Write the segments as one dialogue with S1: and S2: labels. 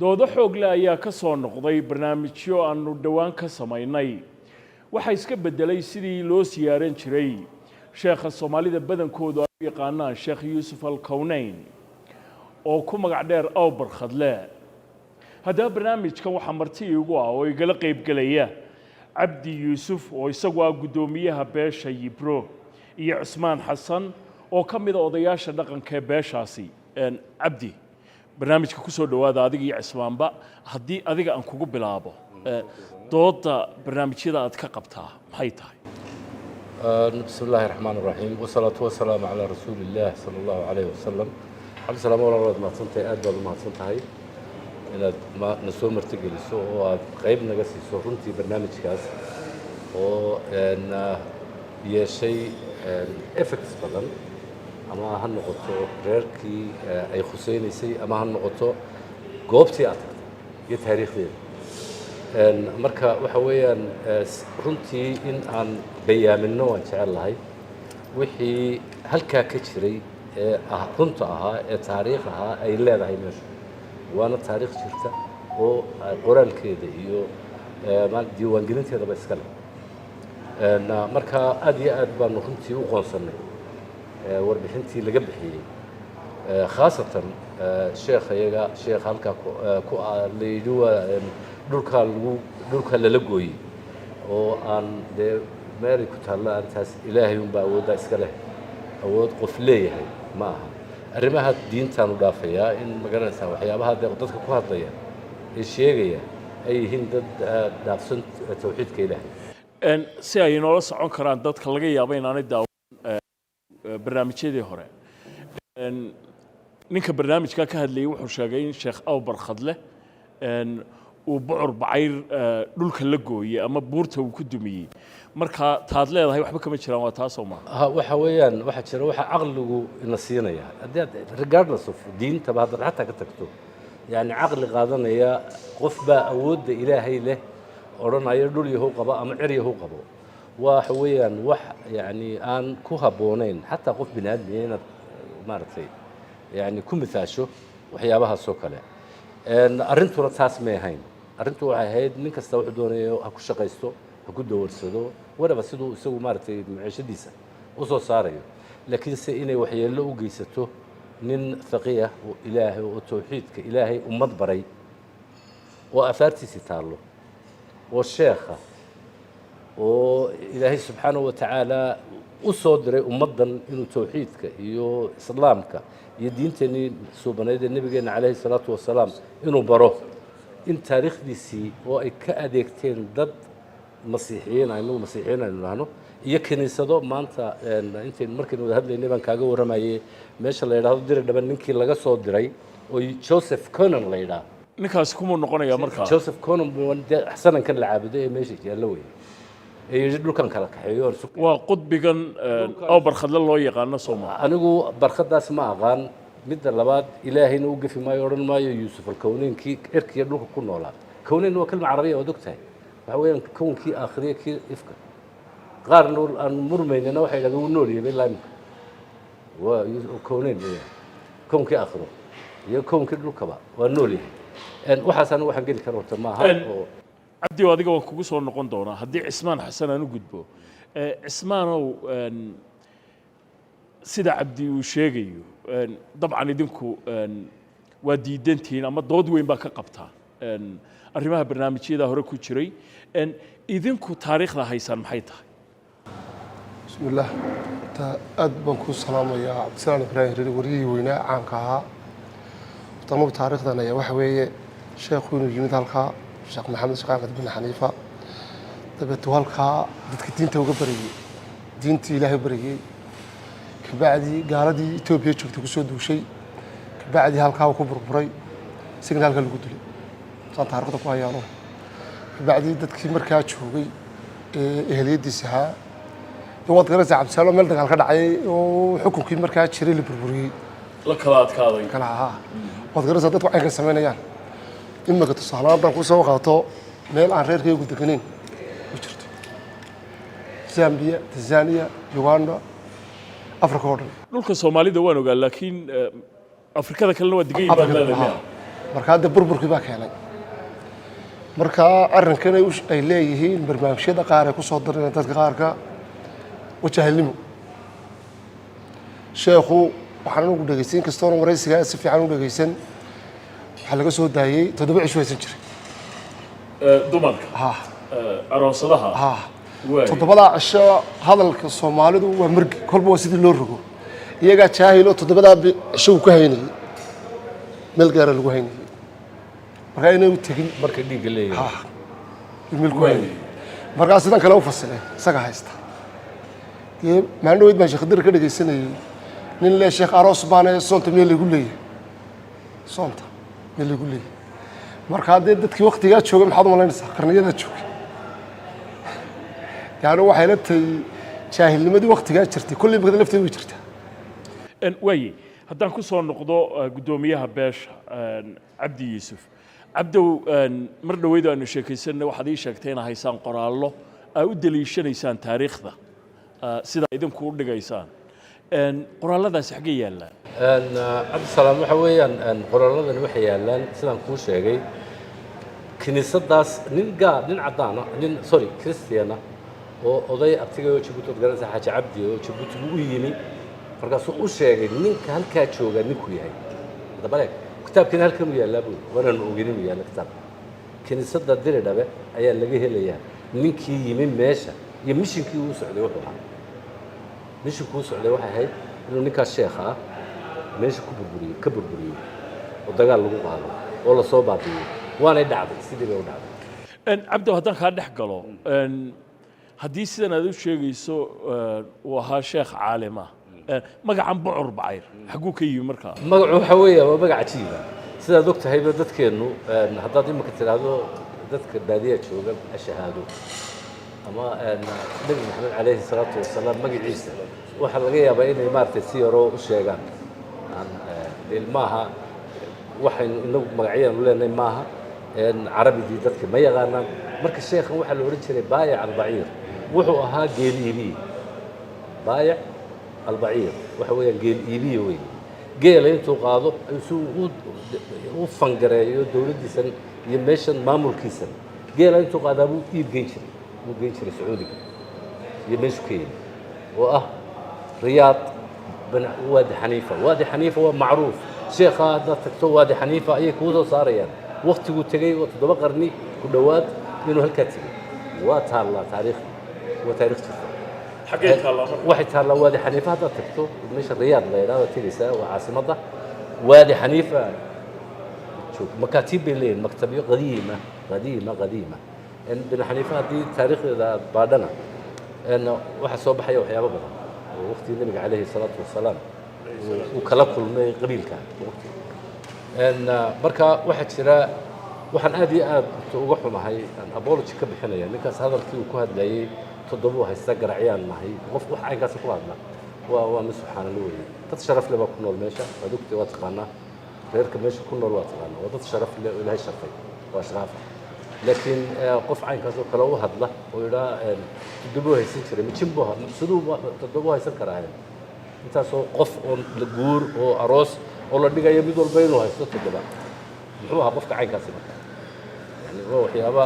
S1: doodo xoog leh ayaa ka soo noqday barnaamijyo aanu dhawaan ka samaynay waxa iska bedelay sidii loo siyaaran jiray sheekha Soomaalida badankoodu ay yaqaanaan Sheekh Yuusuf Al-Kawnayn oo ku magac dheer Awbar Khadle hada barnaamijkan waxa marti igu ah oo igala qayb galaya Cabdi Yuusuf oo isagu ah gudoomiyaha beesha Yibro iyo Cusmaan Xasan oo kamid ah odayaasha dhaqanka ee beeshaasi Cabdi barnaamijka ku soo dhawaada adiga iyo Cusmaanba hadii adiga aan kugu bilaabo dooda barnaamijyada aad ka qabtaa maxay tahay
S2: بسم الله الرحمن الرحيم والصلاة والسلام على رسول الله صلى الله عليه وسلم على السلام عليكم ما تصنتي أدب ما تصنتي إن ما نسوم مرتقل السوق وقريب نجس السوق رنتي برنامج كاس وإن هي شيء إفكتس بدن أما هالنقطة غيركي أي خصين يسي أما هالنقطة جوبتي أكتر يتاريخي marka waxa weeyaan runtii in aan bayaaminno waan jecel lahay wixii halka ka jiray ee runta ahaa ee taariikh ahaa ay leedahay meesha waana taariikh jirta oo qoraalkeeda iyo diiwaangelinteedaba iska leh marka aad iyo aad baan runtii u qoonsanay warbixintii laga bixiyey khaasatan sheekhayaga sheekh halka ku leeyahay dhulka lala gooyay oo aan meel ku taala antaas ilaahay un baa awooda iska leh awood qof leeyahay ma aha arrimaha diintan u dhaafaya in magaranaysa waxyaabaha dadka ku hadlaya ee sheegaya ay yihiin dad dhaafsan tawxiidka ilaahay
S1: si ay noola socon karaan dadka laga yaabo inaanay daawan barnaamijyadii hore ninka barnaamijka ka hadlayay wuxuu sheegay in Sheekh Awbar Khadle وبعر بعير دولك اللجوي أما بورته وكدومي مركا تعادله هاي وحبك ما تشرا وتاسو ما
S2: وحويان واحد شرا واحد عقله نسينا يا regardless of دين تبع هذا حتى كتكتو يعني عقل قادنا يا قفبة أود إلهي له أورنا يردول يهو قبا أما عري يهو قبا وحويان يعني أن كوهبونين حتى قف بنادمين مارتي يعني كم مثاشو وحيابها سوكله أرنتو رتاس ماهين أرنتو عهيد من كستوى حدوني أكو شقيستو أكو دورسدو ولا بس سو مارتي معيشة ديسة وصو صاريو لكن سئني وحي اللي وقيستو من فقيه وإلهي وتوحيد كإلهي ومضبري وأفارتي ستارلو والشيخة وإلهي سبحانه وتعالى وصدري ومضن إنه توحيدك يو إسلامك يدينتني سبحانه النبي عليه الصلاة والسلام إنه بروه إن تاريخ ديسي وأي كأديكتين ضد مسيحيين إنه مسيحيين إنه يمكن يصدق ما أنت مركز وذهب لي نبان كاجو رماي ماشى الله يراه دير دبن نكيل لقى صوت دري وجوزيف كونن الله يراه
S1: نكاس كم نقول يا مركز
S2: جوزيف كونن أحسن كان العابدة ماشي يلوي يجدوا كان كلك حيور
S1: وقد بيجن أو برخد الله يقان صوما
S2: أنا جو برخد ناس ما أغان مدة لبعض إلهي نوقف ما يورن ما يوسف الكونين كي إرك يدلوك كل ولا كونين هو كلمة عربية ودكتها فهو كون كي آخرية كي إفكر غار نور أن مرمين أنا واحد يقول نور يبي لا وكونين كون كي آخره يكون كل كبا والنوري أن وحسن واحد قال كروت ما هذا
S1: عبدي واديك وكوكو سو نقون دونا هدي عثمان حسن أنا قدبو عثمان سيدا عبدي وشيغيو طبعا يدنكو وديدنتين اما دود وين با كقبتا arrimaha barnaamijyada hore ku jiray idinku taariikhda haysan maxay tahay
S3: bismillah ta aad baan ku salaamayaa Cabdisalaam Ibrahim Reer wariyay weyna caanka ahaa tamam taariikhdan ayaa waxa weeye sheekhu inuu yimid halka Sheekh Maxamed Shaqaaqad bin Xaniifa dabatu halka dadka diinta uga bariyay diintii Ilaahay bariyay kabacdi gaaladii Itoobiya joogtay ku soo duushay kabacdi halka uu ku burburay signalka lagu dilay saan taariikhda ku hayaano kabacdi dadkii markaa joogay eheliyadiisa ha wad garasa Cabdisalaam meel dagaal ka dhacay oo xukunkii markaa jiray la burburiyay
S1: la kala adkaaday
S3: kala aha wad garasa dadku ay ka sameynayaan imaka tusaalada ku soo qaato meel aan reerkaygu deganayn u jirto Zambia Tanzania Uganda Afrika oo dhan
S1: dhulka Soomaalida waan ogaa laakiin Afrikada kalena waa degan yihiin
S3: markaa dee burburkii baa keenay markaa arrinkan ay leeyihiin barnaamijyada qaar ay ku soo dareen dadka qaarka wajahilnimo sheekhu waxaan ugu dhegeysan kastoona waraysigaa si fiican u dhegeysan waxaa laga soo daayey 7 cisho haysan jiray
S1: dumarka
S3: ha
S1: aroosadaha
S3: ha 7 cisho hadalka Soomaalidu waa margi kolba waa sidii loo rogo iyaga jaahilo 7 cisho ku haynay meel gaar lagu haynay markaa inay u tagin
S2: marka dhiigga leeyahay
S3: meel ku haynay markaa sidan kale u fasilay isaga haysta maalin weyd baan sheekh dir ka dhageysanayay nin le sheekh aroos baana soonta meel lagu leeyahay soonta meel lagu leeyahay markaa dadkii waqtigaa joogay maxaad u malaynaysaa qarniyada joogay yaani waxay la tahay jaahilnimadii waqtigaa jirtay kulli magada lafteedu way jirtaa
S1: waaye haddaan ku soo noqdo guddoomiyaha beesha cabdi yuusuf cabdow mar dhaweyd aanu sheekaysanay waxaad ii sheegtay inaad haysaan qoraallo aa u daliishanaysaan taariikhda sida idinku u dhigaysaan qoraaladaasi xaggee yaallaan
S2: cabdisalaam waxa weeyaan qoraalladani waxay yaallaan sidaan kuu sheegay kiniisadaas nin caddaana christiana oo oday abtiga oo Jabuuti garanaysa xaaji cabdi oo Jabuuti u yimi markaasuu u sheegay ninka halkaa jooga ninku yahay dabale kitaabkina halkan u yaallaa buu waran ogeyn u yaalla kitaab kiniisada diridhabe ayaa laga helayaa ninkii yimi meesha iyo mishinkii uu socday wuxuu ahaa mishinku uu socday waxay ahayd inuu ninkaas sheekha ah meesha ka burburiyo oo dagaal lagu qaado oo la soo baabiyo waanay dhacday sidii bay u dhacday
S1: cabdo haddaan kaa dhex galo haddii sidan aad u sheegayso uu ahaa sheekh caalim ah magacan Bucur Bacayr xaguu ka yimi markaa
S2: magacu waxa weeye waa magac cajiib ah sidaad og tahayba dadkeenu haddaad imika tiraahdo dadka baadiya jooga ashahaado ama nabi maxamed calayhi salaatu wasalaam magaciisa waxa laga yaabaa inay maartay si yaro u sheegaan ilmaha waxaynu inagu magacyaan u leenahay maaha carabidii dadka ma yaqaanaan marka sheekhan waxaa la oran jiray baayac albaciir wuxuu ahaa geel iibiye baayac albaciir waxa weeyaan geel iibiye weyn geela intuu qaado u fangareeyo dowladdiisan iyo meeshan maamulkiisan geela intuu qaadaa buu iib geyn jiray sacuudiga iyo meeshu ka yimi oo ah riyaad waadi xaniifa waa macruuf sheekha haddaad tagto waadi xaniifa ayay kuu soo saarayaan waqtiguu tegey oo 7 qarni ku dhowaad inuu halkaa tegey waa taallaa taariikh jirta
S1: xaggee taallaa
S2: waxay taallaa waadi xaniifa haddaad tagto meesha riyaad la yidhaahdo tegaysaa waa caasimadda waadi xaniifa makaatiib bay leeyihin maktabyo qadiima bin xaniifa haddii taariikhdeeda aad baadhana waxaa soo baxaya waxyaabo badan oo waqtigii nabiga calayhi salaatu wasalaam uu kala kulmay qabiilka marka waxaa jira waxaan aad iyo aad uga xumahay apology ka bixinaya ninkaas hadalkii uu ku hadlayay 7 haysta garacyaan nahay qof wax aynkaas ku hadla waa mid subxaanallah weeye dad sharaf leh baa ku nool meesha waad ogtay waa taqaanaa reerka meesha ku nool waa taqaanaa waa dad sharaf leh oo ilaahay sharfay waa sharaf laakiin qof aynkaas oo kale u hadla oo yidhaa 7 haysan jiray mijinbo siduu 7 haysan karaa intaasoo qof oo la guur oo aroos oo la dhigayo mid walba inuu haysto 7 muxuu ahaa qofka caynkaasi marka yani waa waxyaaba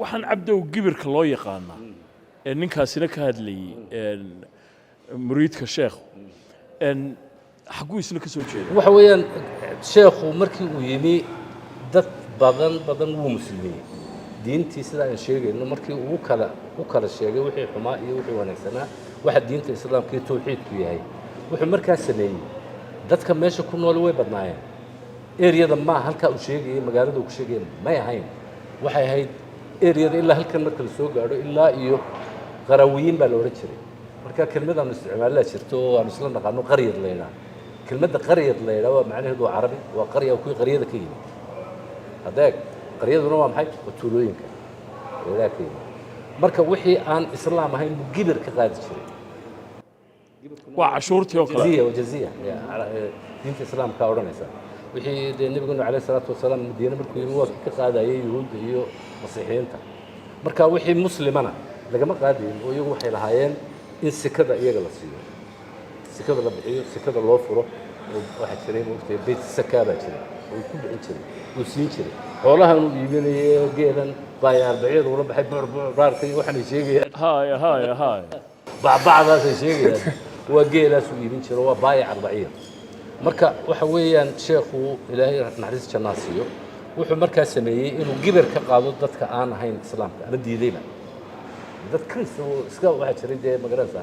S1: waxaan cabdow gibirka loo yaqaana ninkaasina ka hadlayay muriidka sheekhu xaguu isna ka soo jeeda
S2: waxa weeyaan sheekhu markii uu yimi dad badan wuu muslimiyey diintii sida aan sheegayno markii uu u kala sheegay wixii xumaa iyo wixii wanaagsanaa waxa diinta islaamka iyo tawxiidku yahay wuxuu markaa sameeyey dadka meesha ku nool way badnaayeen eriyada ma halka uu sheegay magaalada uu ku sheegay ma ahayn waxay ahayd eriyada ilaa halkan marka la soo gaadho ilaa iyo qarawiyin baa la oran jiray marka kelmadaan isticmaalaa jirto oo aan isla naqaano qaryad la yiraahdo kelmadda qaryad la yiraahdo macnaheedu waa carabi waa qarya ku qaryada ka yimid hadeeg qaryaduna waa maxay waa tuulooyinka ilaa ka yimid marka wixii aan islaam ahayn buu gibir ka qaadi jiray
S1: waa cashuurtii oo kale
S2: jaziya diinta islaamka odhanaysa wixii dee nabiguna calayhi salaatu wasalaam madiina markuu yimi waa ka qaadayay yuhuudda iyo masiixiyiinta marka wixii muslimana lagama qaadayin oo iyagu waxay lahaayeen in sikada iyaga la siiyo sikada la bixiyo sikada loo furo waxaa jiray maogtay bayt sakaa baa jiray oo ku bixin jiray oo siin jiray xoolahan uu iibinayay geelan baayaan baciid ula baxay baarkay waxaan sheegayaan
S1: هاي
S2: bacbacdaasay sheegayaan waa geelaas uu iibin jiro waa baayac arbaciin marka waxa weeyaan sheekhu ilaahay naxariis jannaa siiyo wuxuu markaa sameeyey inuu gibir ka qaado dadka aan ahayn islaamka ama diidayba dad kristo iska waxa jiray dee magaranaysa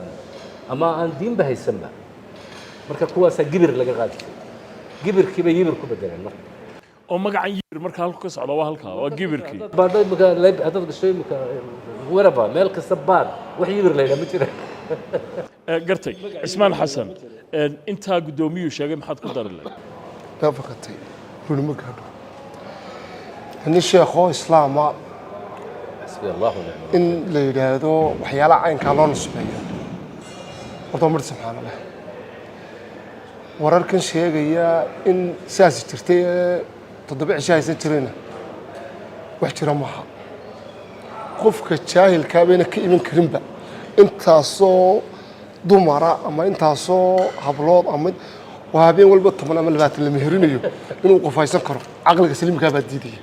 S2: ama aan diinba haysanba marka kuwaasaa gibir laga qaadi jiray gibirkiiba yibir ku bedeleen marka
S1: oo magacan yibir marka halku ka socdo waa halka waa gibirkii
S2: baadhay marka hadad gashay marka waraba meel kasta baad wax yibir leeyahay ma jira
S1: gartay cismaan xasan intaa gudoomiyuu sheegay maxaad ku dari lahayd
S3: لا فقطي كل مكان إن الشيخ هو إسلام
S2: حسبي الله ونعم
S3: إن ليلادو وحيالا عين كالون سبيا وضمر سبحان الله وراركن شيء جيا إن سياسي ترتي تطبيع شيء سنترينا واحترامها قفك الشاهي الكابينة كإيمان كريمبا أنت صو دمرة أما أنت صو هبلوط أما وهابين والبط من أمل بات اللي مهرينيو إنه قفايسن كرو عقلك سليم كابات ديدي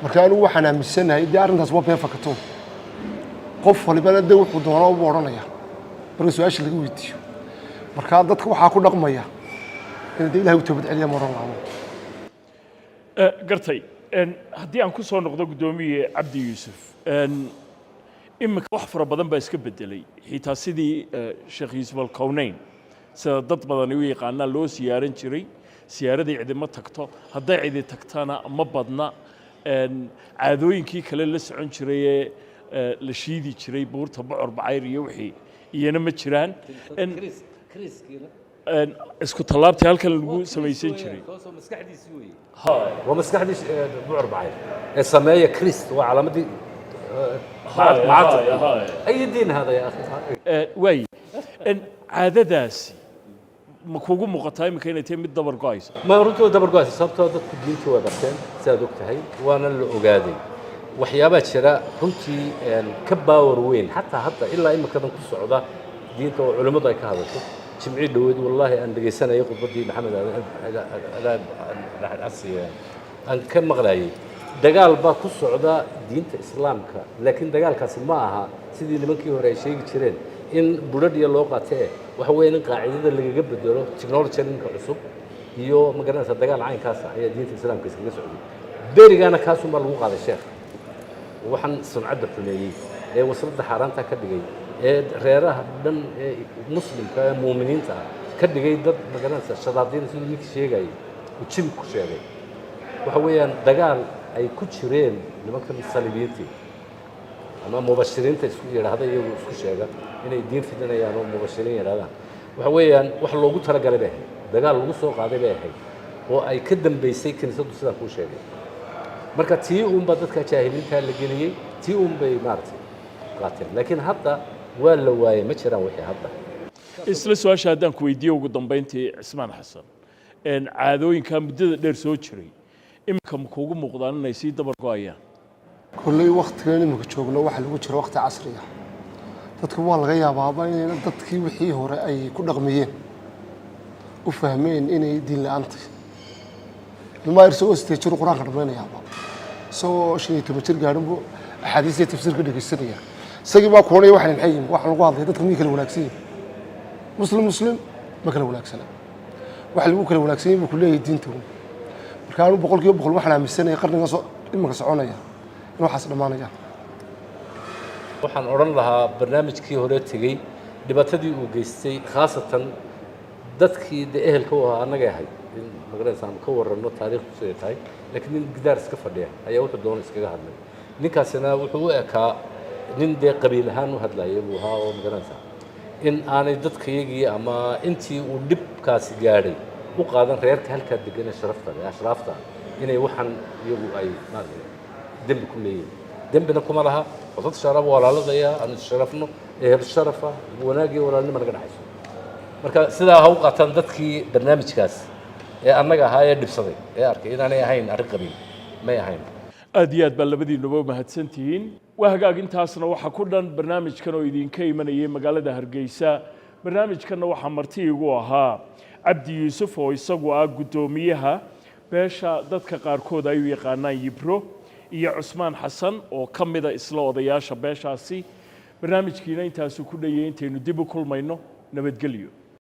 S3: markaanu waxaan aaminsanahay dee arrintaas waa been fakato qof walibana dee wuxuu doonaa u odhanaya marka su-aasha laga weydiiyo markaa dadka waxaa ku dhaqmaya in dee ilahay u toobad celiya ma odhan laamo
S1: gartay haddii aan ku soo noqdo guddoomiye cabdi yuusuf iminka wax fara badan baa iska bedelay xitaa sidii sheekh yuusuf alkownayn sida dad badani u yaqaanaa loo siyaaran jiray siyaaradii cidima tagto hadday cidi tagtana ma badna caadooyinkii kale la socon jiray ee la shiidi jiray buurta bocor bacayr iyo wixii iyana ma jiraan isku tallaabtii halkan lagu samaysan jiray
S2: waa maskaxdii bucur bacayr ee sameeya krist waa calaamadii ay diin hada ya akhi
S1: waay caadadaasi ma kugu muuqataa iminka inay tahay mid dabar go'aysa
S2: ma runtii dabar go'aysa sababtoo dadku diinta waa barteen sidaad og tahay waana la ogaaday waxyaabaa jira runtii ka baawar weyn xataa hadda ilaa iminkadan ku socda diinta oo culimmadu ay ka hadasho jimci dhoweed wallaahi aan dhegaysanayay khudbaddii maxamed asiya aan ka maqlayay dagaal baa ku socda diinta islaamka laakiin dagaalkaasi ma aha sidii nimankii hore ay sheegi jireen in budhadhiya loo qaatee waxa weeyaan in qaacidada lagaga bedelo technology ninka cusub iyo magaranaysa dagaal caynkaas ayaa diinta islaamka iskaga socday berigaana kaasuma lagu qaaday sheekh waxaan sumcadda xumeeyey ee wasladda xaaraanta ka dhigay ee reeraha dhan ee muslimka ee muuminiinta ka dhigay dad magaranaysa shadaadiin siduu ninkii sheegayay uu jim ku sheegay waxa weeyaan dagaal ay ku jireen nimankan saliibiyiintii ama mubashiriinta isku yidhaahda iyagu isku sheega inay diin fidinayaan oo mubashiriin yidhahdaan waxa weeyaan wax loogu talagalay bay ahayd dagaal lagu soo qaaday bay ahayd oo ay ka dambaysay kiniisaddu sidaan kuu sheegay marka tii uunbaa dadka jaahiliintaa la geliyey tii uun bay maaragtay qaateen laakiin hadda waa la waayey ma jiraan wixii hadda
S1: isla su-aasha haddaan ku weydiiyo ugu dambayntii cismaan xasan caadooyinkaa muddada dheer soo jiray iminka ma kuugu muuqdaan inay sii dabar go'ayaan
S3: kolley waktigan iminka joogno waxa lagu jiro waqti casri ah dadku waa laga yaabaaba inayna dadkii wixii hore ay ku dhaqmayeen u fahmeen inay diin la-aantay ilmaa isagoo sidee jir qur-aanka dhammaynayaaba isagoo 15 jir gaadhinbu axaadiistii tafsiirka dhegaysanaya isagii baa kuwanaya waxaan maxay yihiin waxaan lagu hadlaya dadka miyay kala wanaagsan yihiin muslim ma kala wanaagsana waxa lagu kala wanaagsan yahay buu ku leeyahay diinta marka anu boqolkiiba boqol waxaan aaminsanahay qarnigan iminka soconaya in waxaas dhammaanayaan
S2: waxaan odhan lahaa barnaamijkii hore tegey dhibaatadii uu geystay khaasatan dadkii de ehelka u ahaa annagay ahayd in magaranaysa aan ka warranno taariikhdu siday tahay laakiin nin gidaar iska fadhiya ayaa wuxuu doona iskaga hadlay ninkaasina wuxuu u ekaa nin dee qabiil ahaan u hadlayay buu ahaa oo magaranaysa in aanay dadkayagii ama intii uu dhibkaasi gaadhay u qaadan reerka halkaa degan ee sharafta ee ashraafta inay waxaan iyagu ay maaragtay dembi ku leeyihiin dembina kuma laha dad sharaf walaaladaya aan sharafno ehel sharafa wanaag iyo walaalnimo naga dhaxayso marka sidaa ha u qaataan dadkii barnaamijkaas ee annaga ahaa ee dhibsaday ee arkay inaanay ahayn arrin qabiil may ahayn
S1: aad iyo aad baa labadiinuba mahadsan tihiin waa hagaag intaasna waxaa ku dhan barnaamijkan oo idinka imanayay magaalada hargeysa barnaamijkanna waxaa marti igu ahaa cabdi yuusuf oo isagu ah guddoomiyaha beesha dadka qaarkood ay u yaqaanaan yibro iyo cusmaan xasan oo ka mida isla odayaasha beeshaasi barnaamijkiina intaasu ku dhayay intaynu dib u kulmayno nabadgelyo